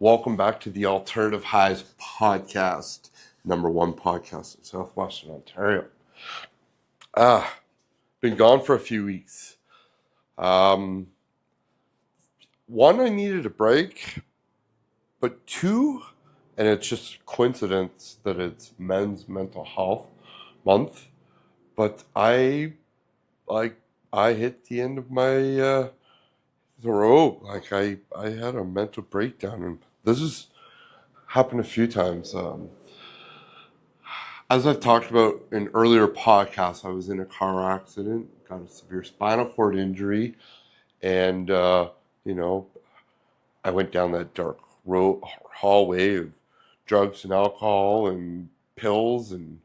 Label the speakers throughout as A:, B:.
A: Welcome back to the Alternative Highs podcast, #1 podcast in Southwestern Ontario. Been gone for a few weeks. One, I needed a break, but two, and it's just coincidence that it's Men's Mental Health Month, but I hit the end of my the road. I had a mental breakdown, and this has happened a few times. As I've talked about in earlier podcasts, I was in a car accident, got a severe spinal cord injury, and I went down that dark hallway of drugs and alcohol and pills, and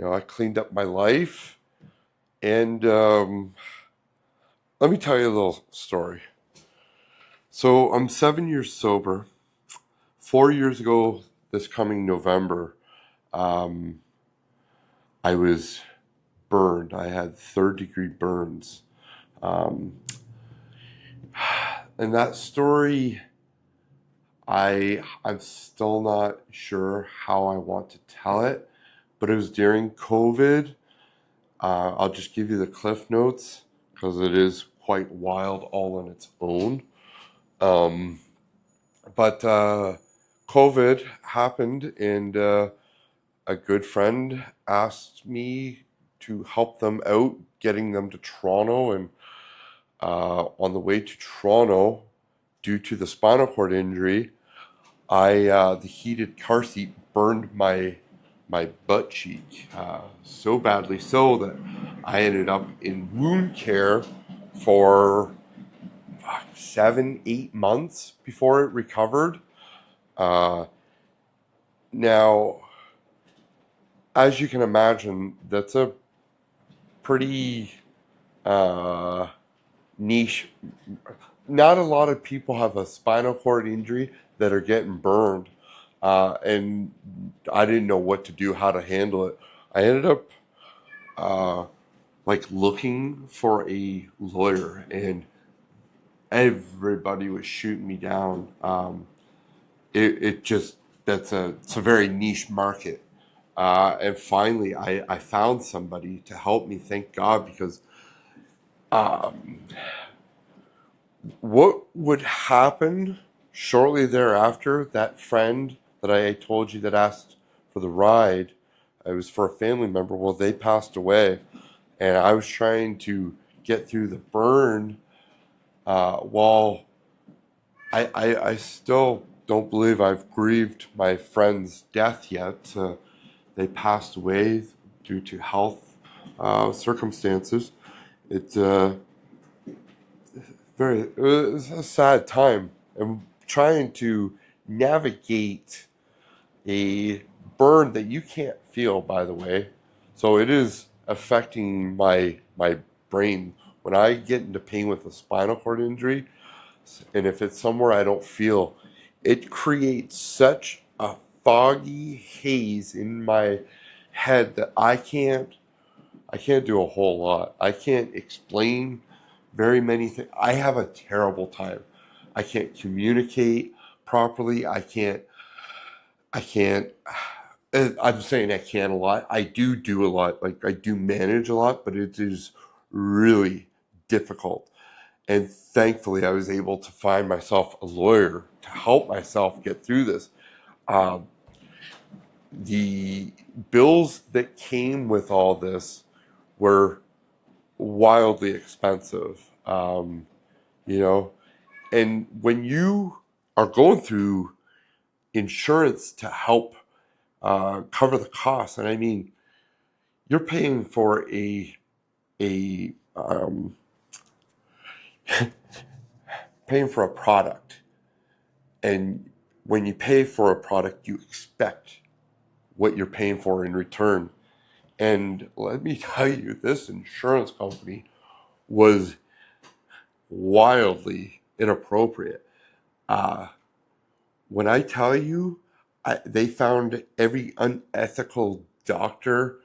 A: I cleaned up my life. And let me tell you a little story. So I'm 7 years sober. 4 years ago, this coming November, I was burned. I had third-degree burns. And that story, I'm still not sure how I want to tell it, but it was during COVID. I'll just give you the cliff notes because it is quite wild all on its own. But COVID happened, and a good friend asked me to help them out, getting them to Toronto. And on the way to Toronto, due to the spinal cord injury, the heated car seat burned my butt cheek so badly so that I ended up in wound care for 7-8 months before it recovered. Now, as you can imagine, that's a pretty niche. Not a lot of people have a spinal cord injury that are getting burned, and I didn't know what to do, how to handle it. I ended up looking for a lawyer, and everybody was shooting me down. It's a very niche market. And finally, I found somebody to help me, thank God, because what would happen shortly thereafter, that friend that I told you that asked for the ride, it was for a family member, well, they passed away, and I was trying to get through the burn. Well, I still don't believe I've grieved my friend's death yet. They passed away due to health circumstances. It was a sad time. I'm trying to navigate a burn that you can't feel, by the way. So it is affecting my brain. When I get into pain with a spinal cord injury, and if it's somewhere I don't feel, it creates such a foggy haze in my head that I can't do a whole lot. I can't explain very many things. I have a terrible time. I can't communicate properly. I can't I'm saying I can a lot. I do a lot. I do manage a lot, but it is really difficult. And thankfully, I was able to find myself a lawyer to help myself get through this. The bills that came with all this were wildly expensive, and when you are going through insurance to help cover the costs, and I mean, you're paying for a paying for a product, and when you pay for a product, you expect what you're paying for in return. And let me tell you, this insurance company was wildly inappropriate. When I tell you, they found every unethical doctor.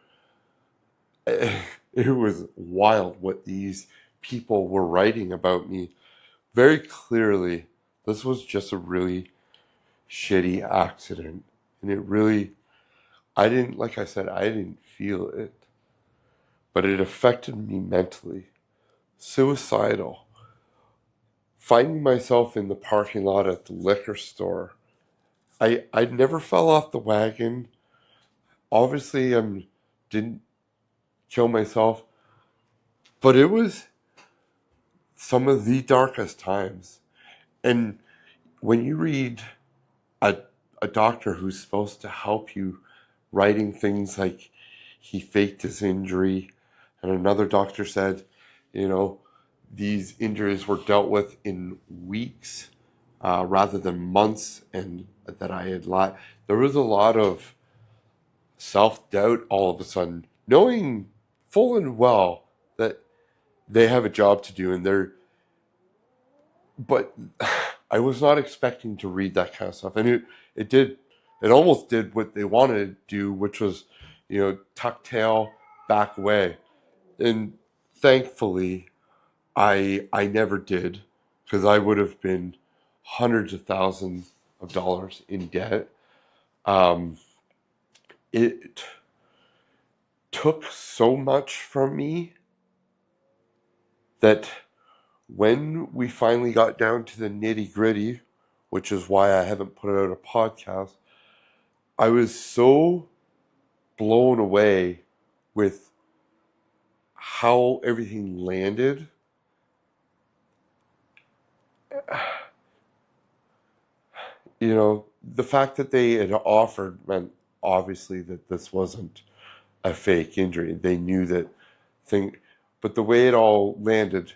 A: It was wild what these people were writing about me. Very clearly, this was just a really shitty accident. And it really, like I said, I didn't feel it, but it affected me mentally. Suicidal. Finding myself in the parking lot at the liquor store. I never fell off the wagon. Obviously, I didn't kill myself, but it was some of the darkest times. And when you read a, a doctor who's supposed to help you writing things like he faked his injury, and another doctor said, you know, these injuries were dealt with in weeks rather than months, and that I had lied. There was a lot of self doubt all of a sudden, knowing full and well that they have a job to do, and but I was not expecting to read that kind of stuff, and it almost did what they wanted to do, which was, tuck tail, back away, and thankfully, I never did, because I would have been hundreds of thousands of dollars in debt. Um, it took so much from me that when we finally got down to the nitty gritty, which is why I haven't put out a podcast, I was so blown away with how everything landed. The fact that they had offered meant obviously that this wasn't a fake injury. They knew that thing, but the way it all landed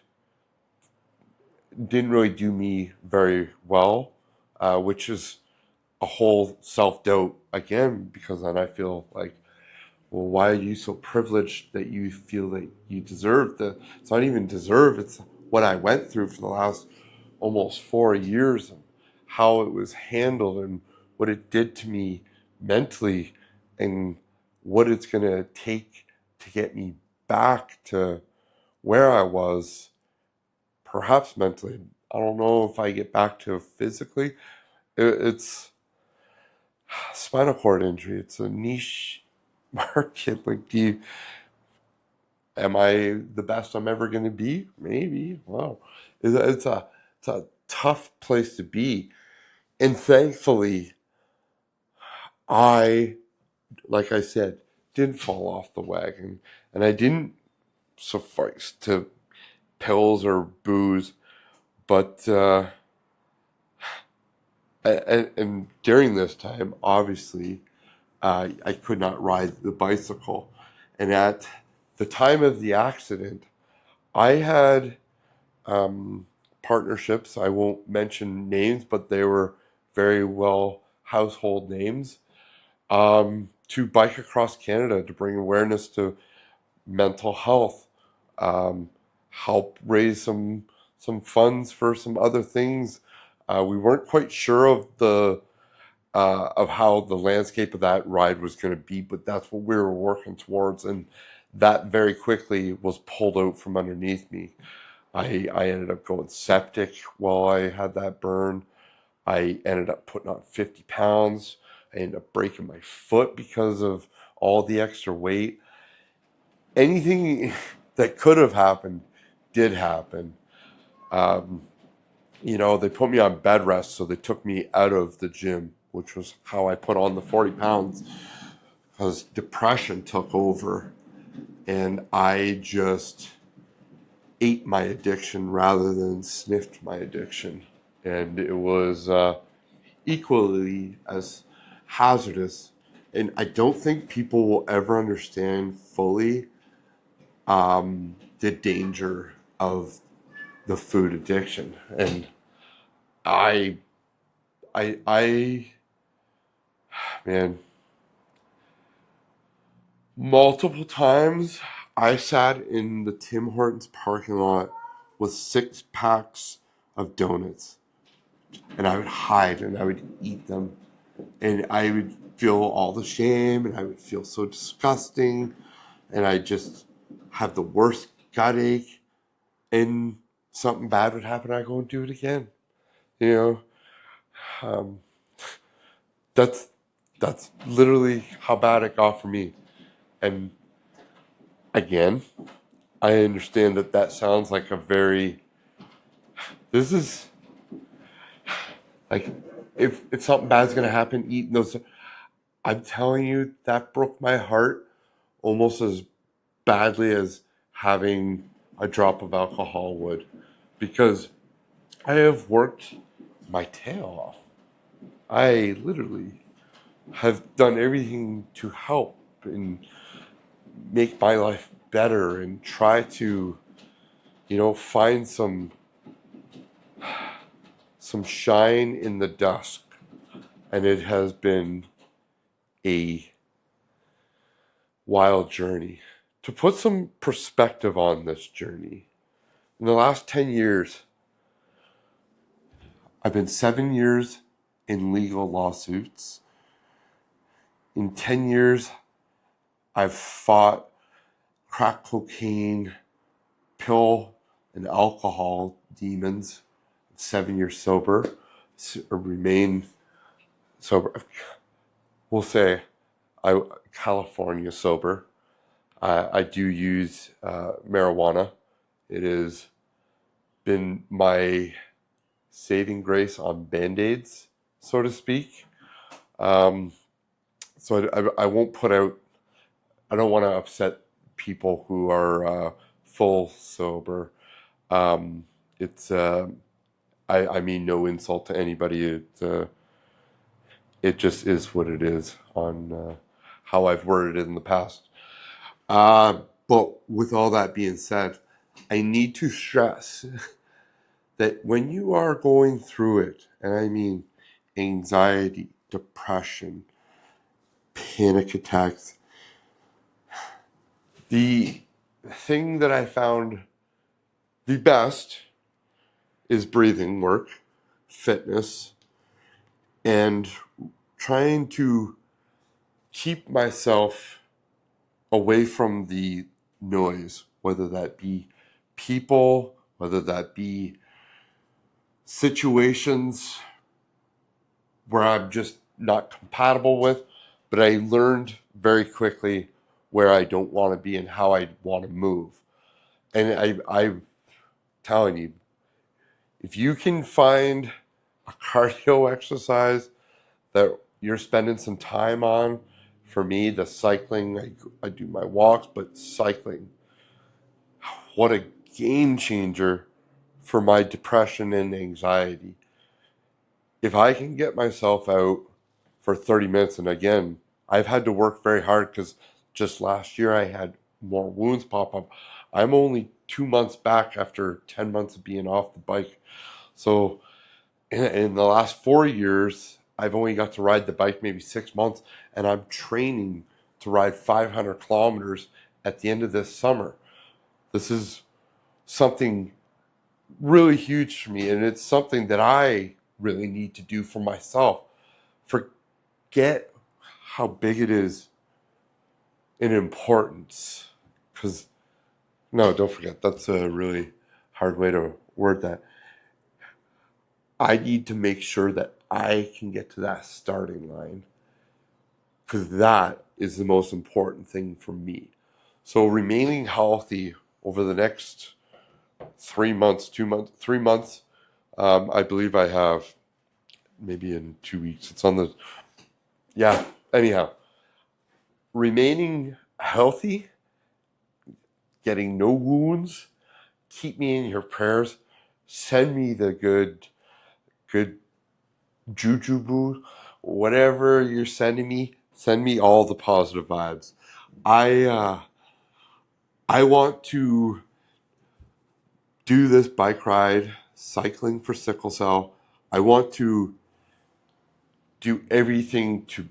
A: didn't really do me very well, which is a whole self-doubt again, because then I feel like, well, why are you so privileged that you feel that you deserve it's not even deserve, it's what I went through for the last almost 4 years, and how it was handled, and what it did to me mentally, and what it's going to take to get me back to where I was, perhaps mentally. I don't know if I get back to physically. It's spinal cord injury. It's a niche market. Like, am I the best I'm ever going to be? Maybe. Wow. It's a tough place to be. And thankfully, I, like I said, didn't fall off the wagon, and I didn't suffice to pills or booze, but and during this time, obviously, I could not ride the bicycle. And at the time of the accident, I had partnerships. I won't mention names, but they were very well household names, to bike across Canada to bring awareness to mental health, um, help raise some funds for some other things. We weren't quite sure of how the landscape of that ride was going to be, but that's what we were working towards, and that very quickly was pulled out from underneath me. I ended up going septic while I had that burn. I ended up putting on 50 pounds. I ended up breaking my foot because of all the extra weight. Anything that could have happened did happen. Um, they put me on bed rest, so they took me out of the gym, which was how I put on the 40 pounds, because depression took over, and I just ate my addiction rather than sniffed my addiction. And it was equally as hazardous. And I don't think people will ever understand fully the danger of the food addiction. And I, I, man, multiple times I sat in the Tim Hortons parking lot with 6 packs of donuts, and I would hide and I would eat them, and I would feel all the shame, and I would feel so disgusting, and I just have the worst gut ache, and something bad would happen. I go and do it again. You know, um, that's that's literally how bad it got for me. And again, I understand that that sounds like a very, this is like, if something bad's gonna happen, eating those. I'm telling you, that broke my heart almost as badly as having a drop of alcohol would, because I have worked my tail off. I literally have done everything to help and make my life better and try to, find some shine in the dusk. And it has been a wild journey. To put some perspective on this journey, in the last 10 years, I've been 7 years in legal lawsuits. In 10 years, I've fought crack cocaine, pill, and alcohol demons. 7 years sober, remain sober. We'll say California sober. I do use marijuana. It has been my saving grace on Band-Aids, so to speak. So I won't put out, I don't want to upset people who are full sober. It's, I mean no insult to anybody. It just is what it is on how I've worded it in the past. But with all that being said, I need to stress that when you are going through it, and I mean anxiety, depression, panic attacks, the thing that I found the best is breathing work, fitness, and trying to keep myself away from the noise, whether that be people, whether that be situations where I'm just not compatible with. But I learned very quickly where I don't want to be and how I want to move. And I'm telling you, if you can find a cardio exercise that you're spending some time on, for me, the cycling, I do my walks, but cycling, what a game changer for my depression and anxiety. If I can get myself out for 30 minutes, and again, I've had to work very hard because just last year I had more wounds pop up. I'm only 2 months back after 10 months of being off the bike. So in the last 4 years, I've only got to ride the bike maybe 6 months, and I'm training to ride 500 kilometers at the end of this summer. This is something really huge for me, and it's something that I really need to do for myself. Forget how big it is in importance, because no, don't forget, that's a really hard way to word that. I need to make sure that I can get to that starting line, because that is the most important thing for me. So remaining healthy over the next 3 months, 2 months, 3 months, I believe I have maybe in 2 weeks. It's on the, yeah, anyhow, remaining healthy, getting no wounds, keep me in your prayers. Send me the good jujube, whatever you're sending me. Send me all the positive vibes. I want to do this bike ride, cycling for sickle cell. I want to do everything to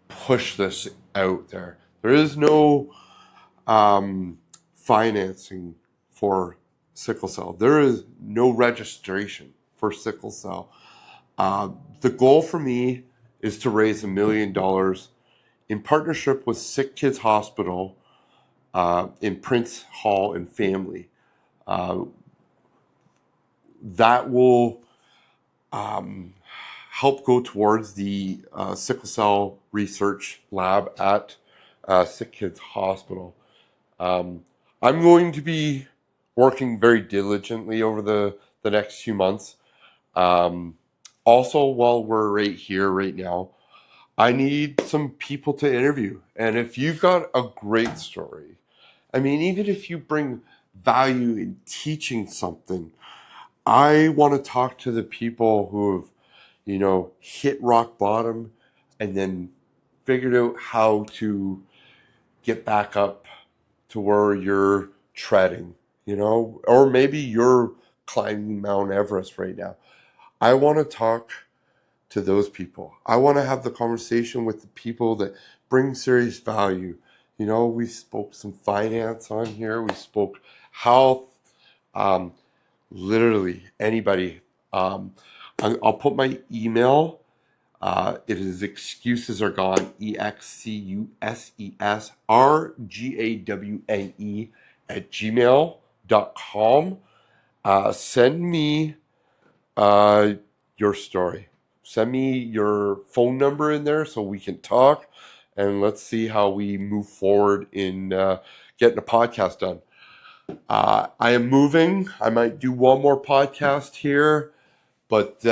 A: push this out there. There is no financing for sickle cell. There is no registration for sickle cell. The goal for me is to raise $1 million in partnership with Sick Kids Hospital in Prince Hall and family. That will help go towards the sickle cell research lab at Sick Kids Hospital. Um, I'm going to be working very diligently over the next few months. Um, Also, while we're right here, right now, I need some people to interview. And if you've got a great story, I mean, even if you bring value in teaching something, I want to talk to the people who have, hit rock bottom and then figured out how to get back up to where you're treading, or maybe you're climbing Mount Everest right now. I want to talk to those people. I want to have the conversation with the people that bring serious value. We spoke some finance on here. We spoke health, um, literally anybody. I'll put my email. It is excuses are gone. EXCUSESRGAWNE at gmail.com. Send me your story. Send me your phone number in there so we can talk, and let's see how we move forward in getting a podcast done. I am moving. I might do one more podcast here, but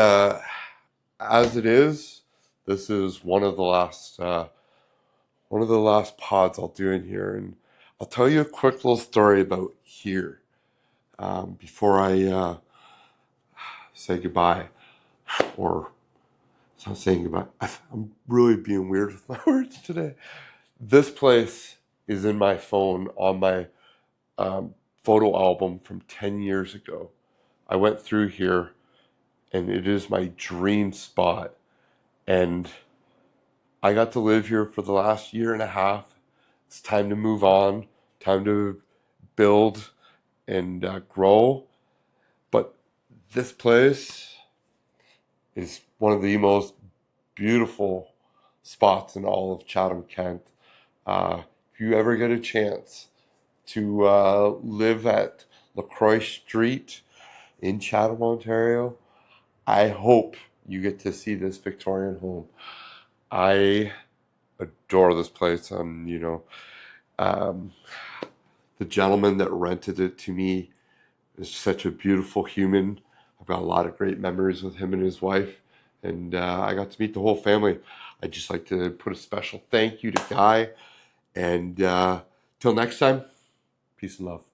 A: as it is, this is one of the last pods I'll do in here, and I'll tell you a quick little story about here before I say goodbye, or it's not saying goodbye. I'm really being weird with my words today. This place is in my phone on my photo album from 10 years ago. I went through here, and it is my dream spot. And I got to live here for the last year and a half. It's time to move on, time to build and grow. But this place is one of the most beautiful spots in all of Chatham, Kent. If you ever get a chance to live at LaCroix Street in Chatham, Ontario, I hope you get to see this Victorian home. I adore this place. The gentleman that rented it to me is such a beautiful human. I've got a lot of great memories with him and his wife, and I got to meet the whole family. I'd just like to put a special thank you to Guy, and till next time, peace and love.